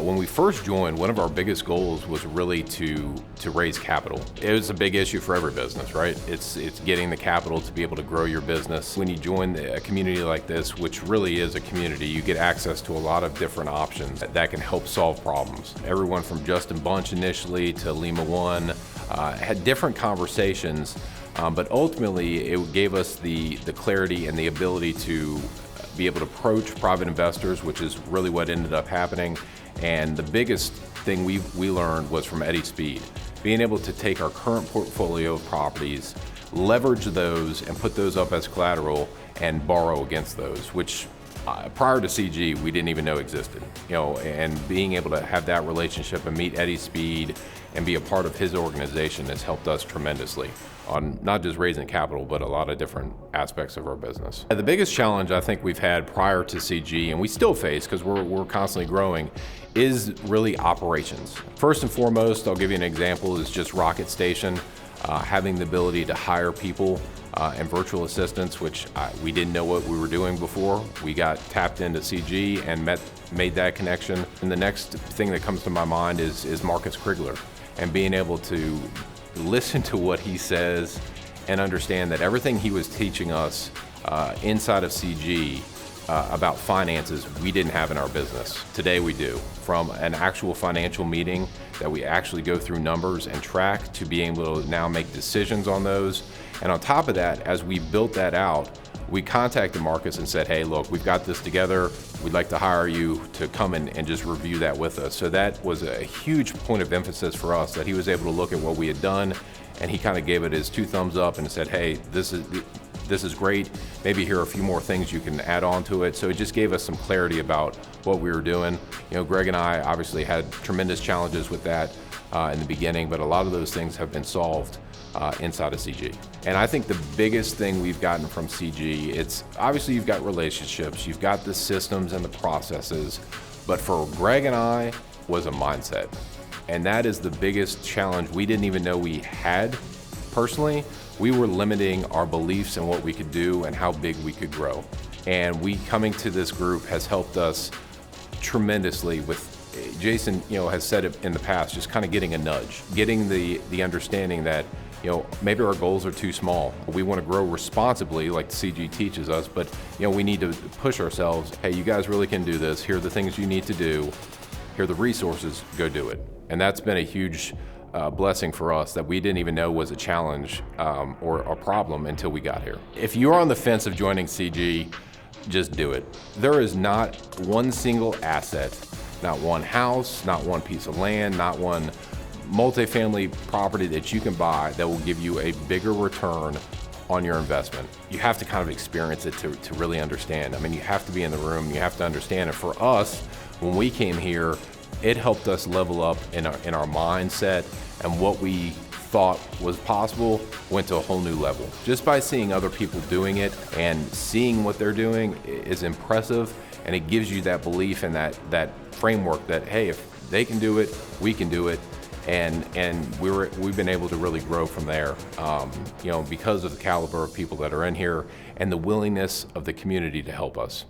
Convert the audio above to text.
When we first joined, one of our biggest goals was really to raise capital. It was a big issue for every business, right? It's getting the capital to be able to grow your business. When you join a community like this, which really is a community, you get access to a lot of different options that can help solve problems. Everyone from Justin Bunch initially to Lima One had different conversations, but ultimately it gave us the clarity and the ability to be able to approach private investors, which is really what ended up happening. And the biggest thing we learned was from Eddie Speed, being able to take our current portfolio of properties, leverage those and put those up as collateral and borrow against those, which prior to CG, we didn't even know existed. And being able to have that relationship and meet Eddie Speed and be a part of his organization has helped us tremendously on not just raising capital, but a lot of different aspects of our business. The biggest challenge I think we've had prior to CG, and we still face because we're constantly growing, is really operations. First and foremost, I'll give you an example, is just Rocket Station, having the ability to hire people and virtual assistants, which we didn't know what we were doing before. We got tapped into CG and made that connection. And the next thing that comes to my mind is Marcus Krigler, and being able to listen to what he says and understand that everything he was teaching us inside of CG about finances we didn't have in our business. Today we do. From an actual financial meeting that we actually go through numbers and track to being able to now make decisions on those. And on top of that, as we built that out, we contacted Marcus and said, hey, look, we've got this together. We'd like to hire you to come in and just review that with us. So that was a huge point of emphasis for us, that he was able to look at what we had done, and he kind of gave it his 2 thumbs up and said, hey, this is great. Maybe here are a few more things you can add on to it. So it just gave us some clarity about what we were doing. Greg and I obviously had tremendous challenges with that in the beginning, but a lot of those things have been solved inside of CG. And I think the biggest thing we've gotten from CG, it's obviously you've got relationships, you've got the systems and the processes, but for Greg and I was a mindset. And that is the biggest challenge we didn't even know we had personally. We were limiting our beliefs and what we could do and how big we could grow. And coming to this group has helped us tremendously with, Jason has said it in the past, just kind of getting a nudge, getting the understanding that maybe our goals are too small. We want to grow responsibly like CG teaches us, but we need to push ourselves. Hey, you guys really can do this. Here are the things you need to do. Here are the resources, go do it. And that's been a huge blessing for us that we didn't even know was a challenge or a problem until we got here. If you're on the fence of joining CG, just do it. There is not one single asset, not one house, not one piece of land, not one multifamily property that you can buy that will give you a bigger return on your investment. You have to kind of experience it to really understand. I mean, you have to be in the room, you have to understand it. For us, when we came here, it helped us level up in our mindset, and what we thought was possible went to a whole new level. Just by seeing other people doing it and seeing what they're doing is impressive, and it gives you that belief and that framework that, hey, if they can do it, we can do it. And we've been able to really grow from there, because of the caliber of people that are in here and the willingness of the community to help us.